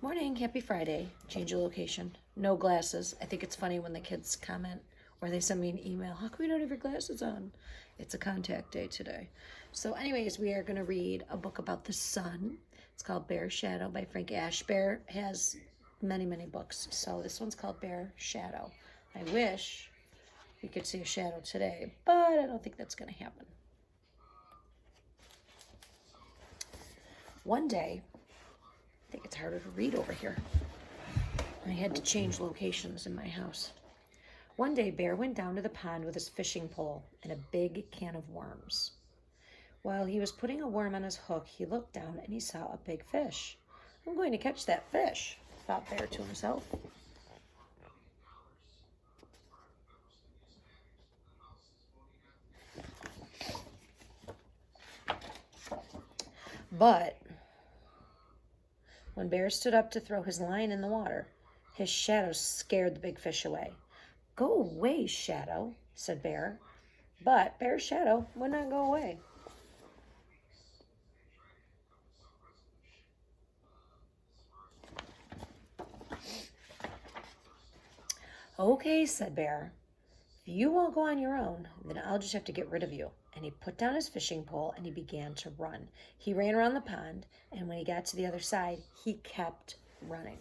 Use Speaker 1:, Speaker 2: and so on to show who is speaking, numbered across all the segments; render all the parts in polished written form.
Speaker 1: Morning, happy Friday. Change your location. No glasses. I think it's funny when the kids comment or they send me an email. How come we don't have your glasses on? It's a contact day today. So anyways, we are going to read a book about the sun. It's called Bear Shadow by Frank Ash. Bear has many, many books. So this one's called Bear Shadow. I wish we could see a shadow today, but I don't think that's going to happen. One day, I think it's harder to read over here. I had to change locations in my house. One day, Bear went down to the pond with his fishing pole and a big can of worms. While he was putting a worm on his hook, he looked down and he saw a big fish. I'm going to catch that fish, thought Bear to himself. But when Bear stood up to throw his line in the water, his shadow scared the big fish away. Go away, Shadow, said Bear. But Bear's shadow would not go away. Okay, said Bear. If you won't go on your own, then I'll just have to get rid of you. And he put down his fishing pole and he began to run. He ran around the pond, and when he got to the other side, he kept running.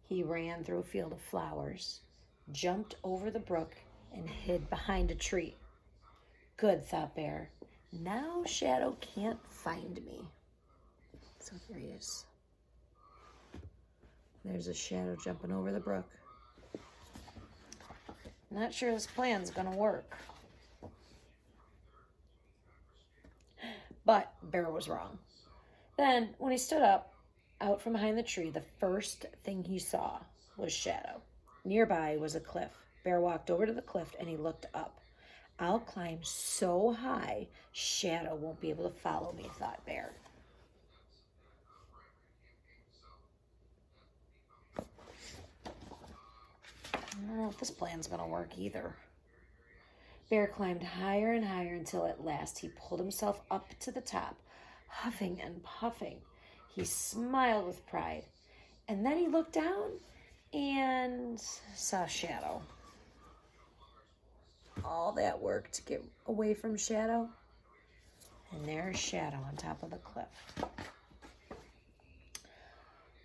Speaker 1: He ran through a field of flowers, jumped over the brook, and hid behind a tree. Good, thought Bear. Now Shadow can't find me. So here he is. There's a shadow jumping over the brook. Not sure this plan's gonna work. But Bear was wrong. Then, when he stood up, out from behind the tree, the first thing he saw was Shadow. Nearby was a cliff. Bear walked over to the cliff and he looked up. I'll climb so high, Shadow won't be able to follow me, thought Bear. I don't know if this plan's gonna work either. Bear climbed higher and higher until at last he pulled himself up to the top, huffing and puffing. He smiled with pride, and then he looked down and saw Shadow. All that work to get away from Shadow, and there's Shadow on top of the cliff.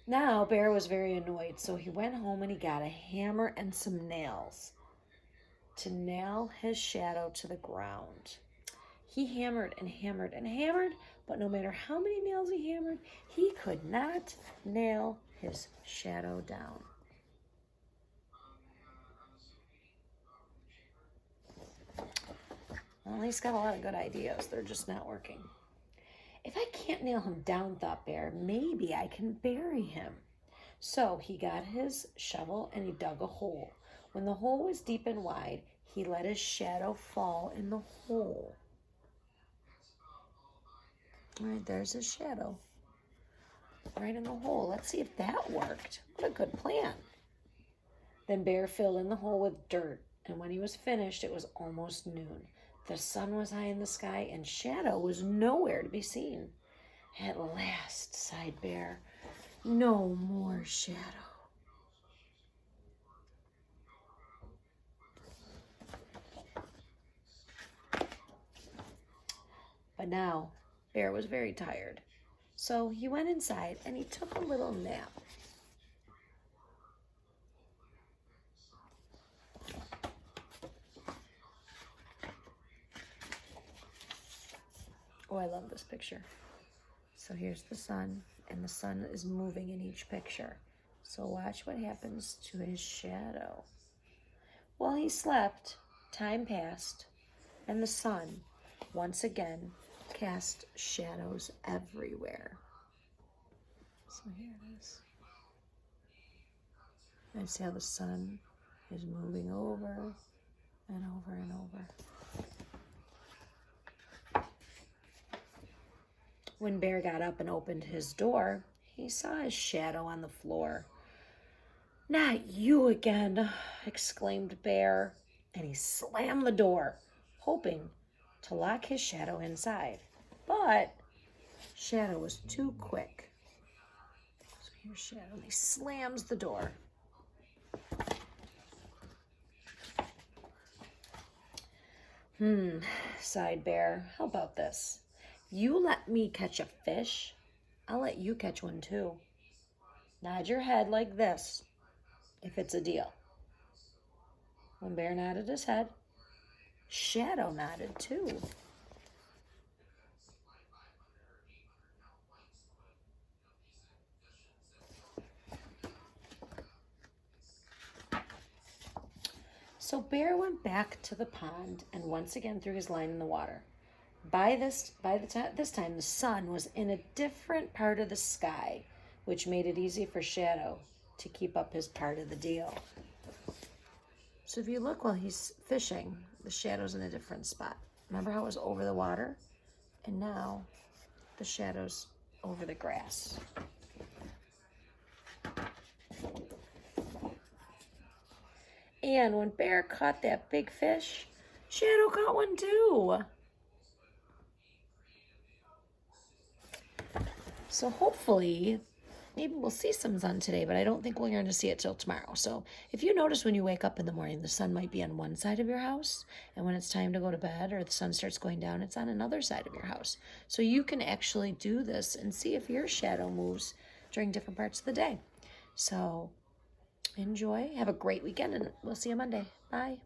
Speaker 1: Now Bear was very annoyed, so he went home and he got a hammer and some nails to nail his shadow to the ground. He hammered and hammered and hammered, but no matter how many nails he hammered, he could not nail his shadow down. Well, he's got a lot of good ideas. They're just not working. If I can't nail him down, thought Bear, maybe I can bury him. So he got his shovel and he dug a hole. When the hole was deep and wide, he let his shadow fall in the hole. All right, there's his shadow. Right in the hole. Let's see if that worked. What a good plan. Then Bear filled in the hole with dirt, and when he was finished, it was almost noon. The sun was high in the sky, and Shadow was nowhere to be seen. At last, sighed Bear, no more shadow. But now, Bear was very tired, so he went inside and he took a little nap. Oh, I love this picture. So here's the sun, and the sun is moving in each picture. So watch what happens to his shadow. While he slept, time passed, and the sun, once again, cast shadows everywhere. So here it is. And see how the sun is moving over and over and over. When Bear got up and opened his door, he saw his shadow on the floor. Not you again, exclaimed Bear, and he slammed the door, hoping to lock his shadow inside. But Shadow was too quick. So here's Shadow, and he slams the door. Sighed Bear. How about this? You let me catch a fish, I'll let you catch one too. Nod your head like this if it's a deal. When Bear nodded his head, Shadow nodded too. So Bear went back to the pond and once again threw his line in the water. This time, the sun was in a different part of the sky, which made it easy for Shadow to keep up his part of the deal. So if you look while he's fishing, the shadow's in a different spot. Remember how it was over the water? And now the shadow's over the grass. And when Bear caught that big fish, Shadow caught one too. So hopefully, maybe we'll see some sun today, but I don't think we're going to see it till tomorrow. So if you notice when you wake up in the morning, the sun might be on one side of your house, and when it's time to go to bed or the sun starts going down, it's on another side of your house. So you can actually do this and see if your shadow moves during different parts of the day. So enjoy, have a great weekend, and we'll see you Monday. Bye.